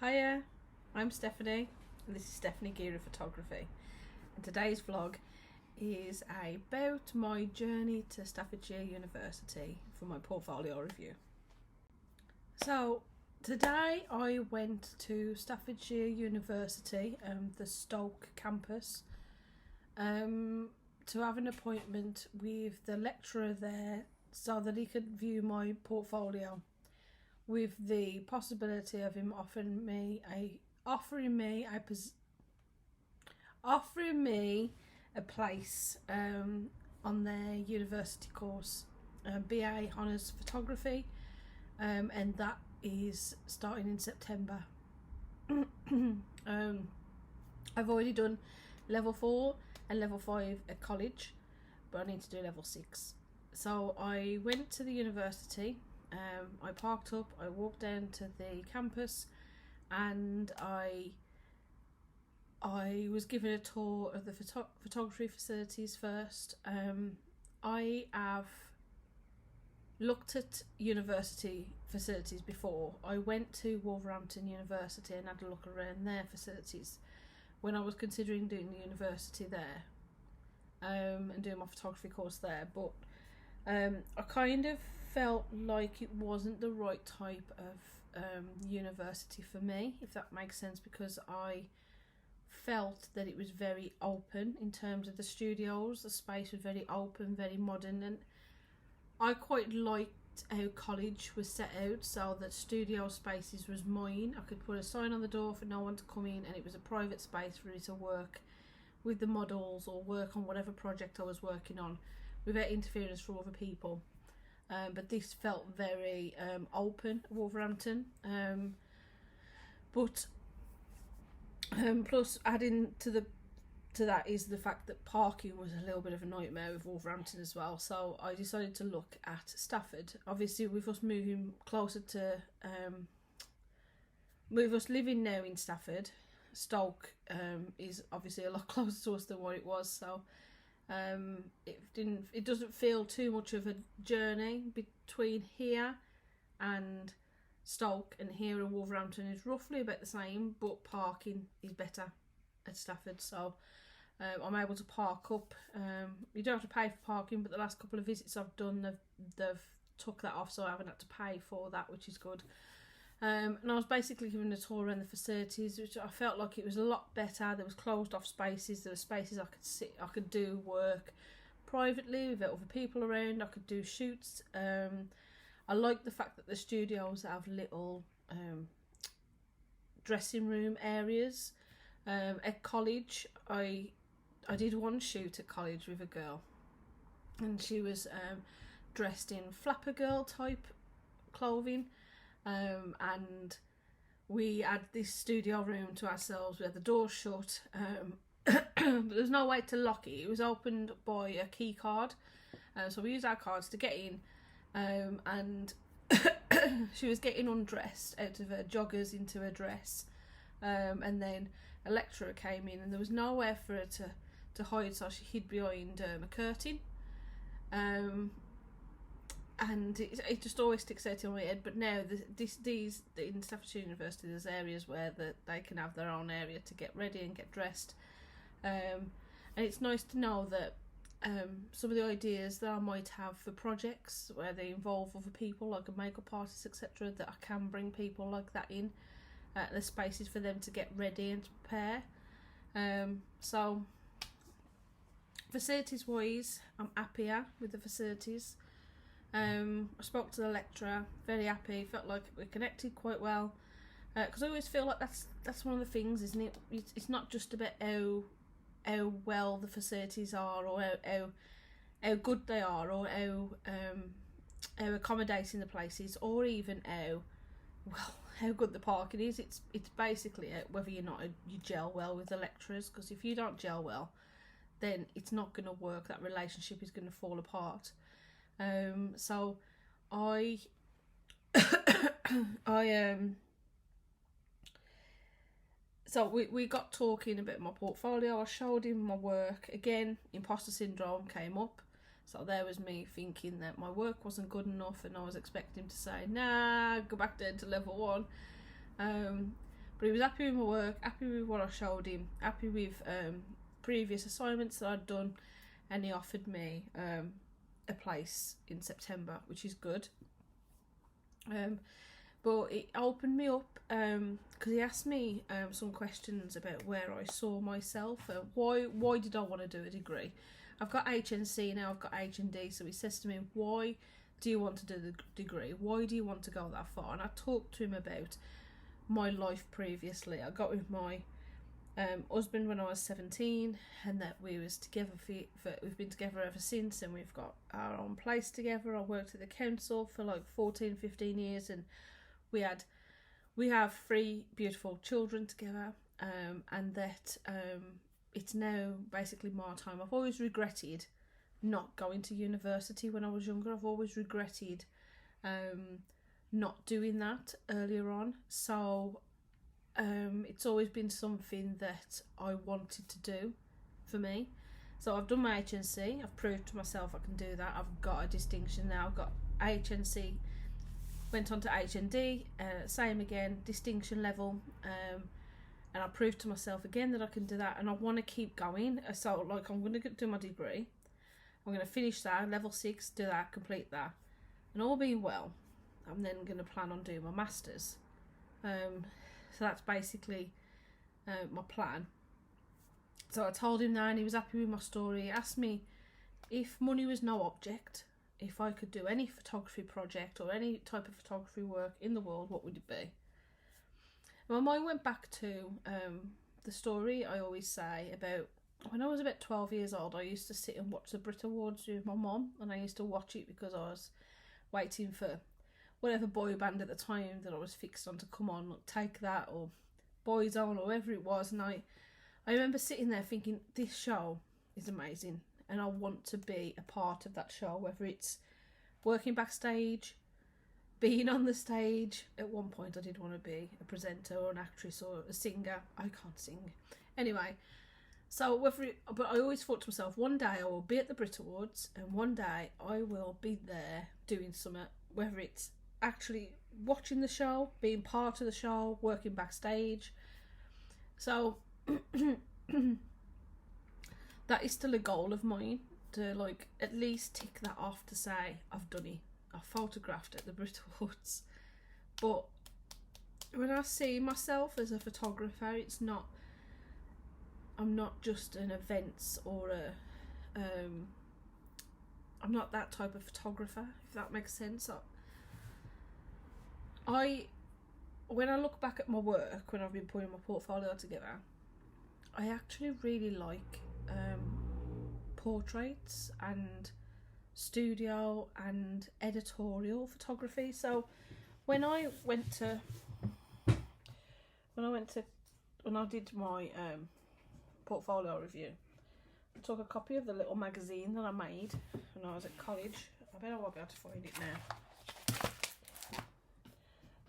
Hiya, I'm Stephanie, and this is Stephanie Geary Photography. And today's vlog is about my journey to Staffordshire University for my portfolio review. So today I went to Staffordshire University, the Stoke campus, to have an appointment with the lecturer there so that he could view my portfolio, with the possibility of him offering me a place on their university course, BA Honours Photography, and that is starting in September. I've already done level 4 and level 5 at college, but I need to do level 6. So I went to the university. I parked up, I walked down to the campus, and I was given a tour of the photography facilities first. I have looked at university facilities before. I went to Wolverhampton University and had a look around their facilities when I was considering doing the university there, and doing my photography course there, but I kind of felt like it wasn't the right type of university for me, if that makes sense, because I felt that it was very open in terms of the studios. The space was very open, very modern, and I quite liked how college was set out, so that studio spaces was mine. I could put a sign on the door for no one to come in, and it was a private space for me to work with the models or work on whatever project I was working on without interference from other people. But this felt very open, Wolverhampton. Plus, adding to that is the fact that parking was a little bit of a nightmare with Wolverhampton as well. So I decided to look at Stafford. Obviously, with us moving closer to, with us living now in Stafford, Stoke is obviously a lot closer to us than what it was. So it doesn't feel too much of a journey between here and Stoke, and here in Wolverhampton is roughly about the same, but parking is better at Stafford. So I'm able to park up. You don't have to pay for parking, but the last couple of visits I've done, they've took that off, so I haven't had to pay for that, which is good. And I was basically given a tour around the facilities, which I felt like it was a lot better. There was closed off spaces, there were spaces I could sit, I could do work privately without other people around, I could do shoots. I like the fact that the studios have little dressing room areas. At college, I did one shoot at college with a girl, and she was dressed in flapper girl type clothing. And we had this studio room to ourselves. We had the door shut, but there's no way to lock it. It was opened by a key card, so we used our cards to get in, and she was getting undressed out of her joggers into a dress, and then a lecturer came in, and there was nowhere for her to hide, so she hid behind a curtain. And it just always sticks out in my head. But now these in Staffordshire University, there's areas where they can have their own area to get ready and get dressed, and it's nice to know that some of the ideas that I might have for projects where they involve other people, like a makeup artist, etc., that I can bring people like that in. There's spaces for them to get ready and to prepare. So facilities wise, I'm happier with the facilities. I spoke to the lecturer, very happy, felt like we connected quite well, because I always feel like that's one of the things, isn't it? It's not just about how well the facilities are, or how good they are, or how accommodating the place is, or even how good the parking is. It's basically whether you gel well with the lecturers, because if you don't gel well, then it's not going to work. That relationship is going to fall apart. So so we got talking about my portfolio. I showed him my work. Again, imposter syndrome came up. So there was me thinking that my work wasn't good enough, and I was expecting him to say, nah, go back down to level 1. But he was happy with my work, happy with what I showed him, happy with previous assignments that I'd done, and he offered me a place in September, which is good. But it opened me up because he asked me some questions about where I saw myself. Why did I want to do a degree? I've got HNC now, I've got H&D, so he says to me, why do you want to do the degree? Why do you want to go that far? And I talked to him about my life previously. I got with my husband when I was 17, and that we was together we've been together ever since, and we've got our own place together. I worked at the council for like 14-15 years, and we have 3 beautiful children together, and that it's now basically my time. I've always regretted not going to university when I was younger. I've always regretted not doing that earlier on. So it's always been something that I wanted to do for me. So I've done my HNC. I've proved to myself I can do that. I've got a distinction now. I've got HNC, went on to HND, same again, distinction level, and I proved to myself again that I can do that, and I want to keep going. So like, I'm going to do my degree, I'm going to finish that, level 6, do that, complete that, and all being well, I'm then going to plan on doing my masters. So that's basically my plan. So I told him that, and he was happy with my story. He asked me if money was no object, if I could do any photography project or any type of photography work in the world, what would it be? My mind went back to the story I always say about when I was about 12 years old. I used to sit and watch the Brit Awards with my mum, and I used to watch it because I was waiting for whatever boy band at the time that I was fixed on to come on, like Take That or Boyzone or whoever it was. And I remember sitting there thinking, this show is amazing, and I want to be a part of that show, whether it's working backstage, being on the stage. At one point I did want to be a presenter or an actress or a singer. I can't sing. Anyway, so but I always thought to myself, one day I will be at the Brit Awards, and one day I will be there doing something, whether it's actually watching the show, being part of the show, working backstage. So that is still a goal of mine, to like at least tick that off to say I've done it. I photographed at the Brit Awards. But when I see myself as a photographer, I'm not just an events or I'm not that type of photographer, if that makes sense. When I look back at my work, when I've been putting my portfolio together, I actually really like portraits and studio and editorial photography. So when I did my portfolio review, I took a copy of the little magazine that I made when I was at college. I bet I won't be able to find it now.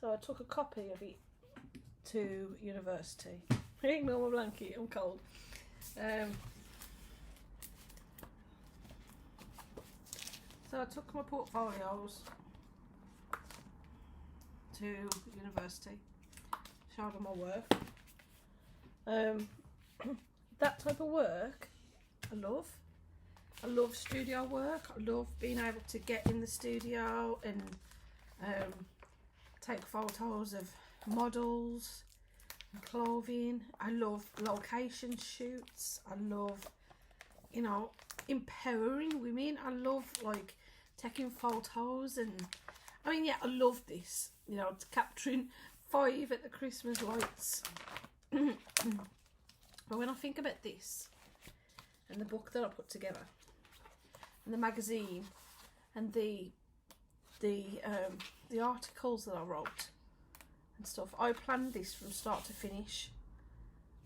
So I took a copy of it to university. Ignore my blanket, I'm cold. So I took my portfolios to university, showed them my work. That type of work I love. I love studio work. I love being able to get in the studio and take photos of models and clothing. I love location shoots. I love, empowering women. I love like taking photos, and I love this, capturing 5 at the Christmas lights. But when I think about this and the book that I put together and the magazine and the articles that I wrote and stuff, I planned this from start to finish.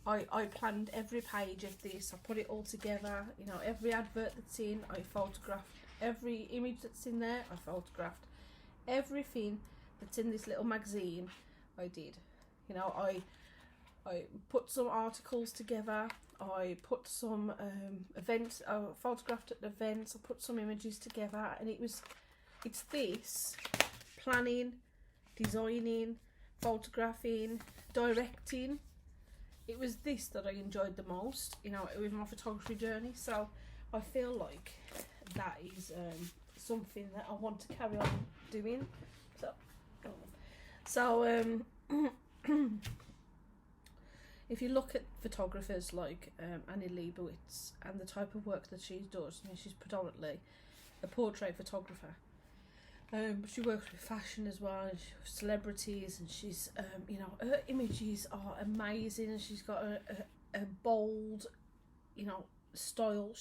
I planned every page of this. I put it all together. Every advert that's in, I photographed. Every image that's in there, I photographed. Everything that's in this little magazine, I did. I put some articles together. I put some events. I photographed at events. I put some images together, and it's this planning, designing, photographing, directing. It was this that I enjoyed the most, you know, with my photography journey. So I feel like that is something that I want to carry on doing. So if you look at photographers like Annie Leibovitz and the type of work that she does, I mean, she's predominantly a portrait photographer. But she works with fashion as well, and celebrities, and she's, you know, her images are amazing, and she's got a bold, you know, style.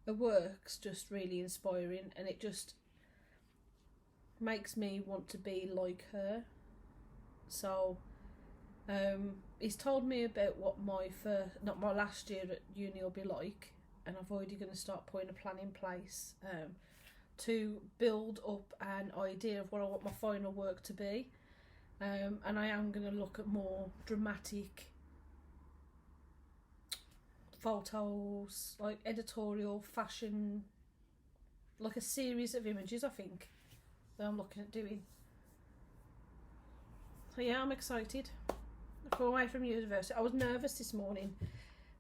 Her work's just really inspiring, and it just makes me want to be like her. So, he's told me about what my last year at uni will be like, and I've already going to start putting a plan in place, to build up an idea of what I want my final work to be, and I am going to look at more dramatic photos, like editorial, fashion, like a series of images, I think, that I'm looking at doing. So yeah, I'm excited. I come away from university. I was nervous this morning,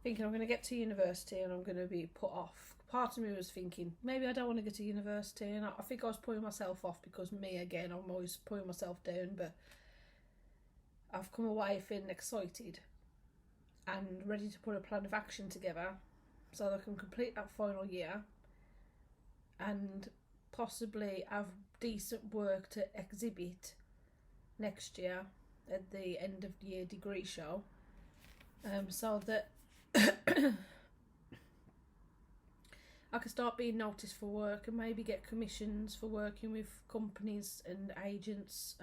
thinking I'm going to get to university and I'm going to be put off. Part of me was thinking, maybe I don't want to go to university, and I think I was putting myself off because me again, I'm always putting myself down, but I've come away feeling excited and ready to put a plan of action together so that I can complete that final year and possibly have decent work to exhibit next year at the end of year degree show, so that I can start being noticed for work and maybe get commissions for working with companies and agents.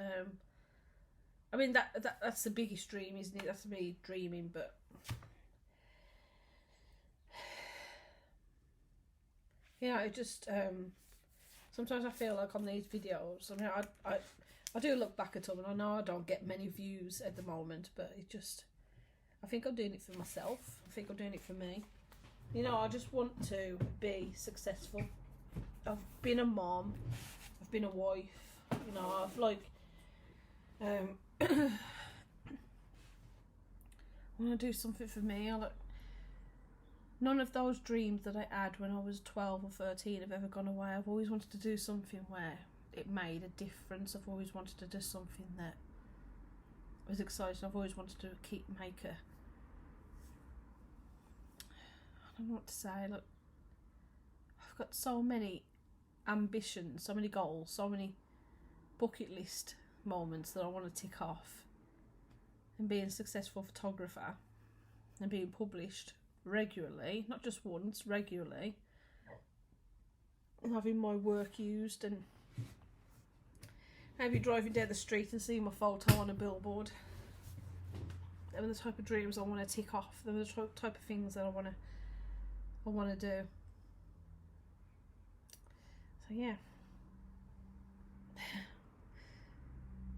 I mean, that's the biggest dream, isn't it? That's me dreaming, but yeah, it just sometimes I feel like on these videos, I mean, I do look back at them and I know I don't get many views at the moment, but it just, I think I'm doing it for myself. I think I'm doing it for me. You know, I just want to be successful. I've been a mom, I've been a wife, you know, I've like, I want to do something for me. None of those dreams that I had when I was 12 or 13 have ever gone away. I've always wanted to do something where it made a difference. I've always wanted to do something that was exciting. I've always wanted to make a, I don't know what to say. Look, I've got so many ambitions, so many goals, so many bucket list moments that I want to tick off. And being a successful photographer and being published regularly, not just once, regularly, and having my work used, and maybe driving down the street and seeing my photo on a billboard. They're the type of dreams I want to tick off. They're the type of things that I want to do. So yeah,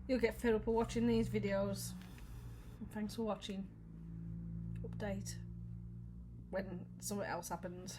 you'll get fed up of watching these videos. And thanks for watching. Update when something else happens.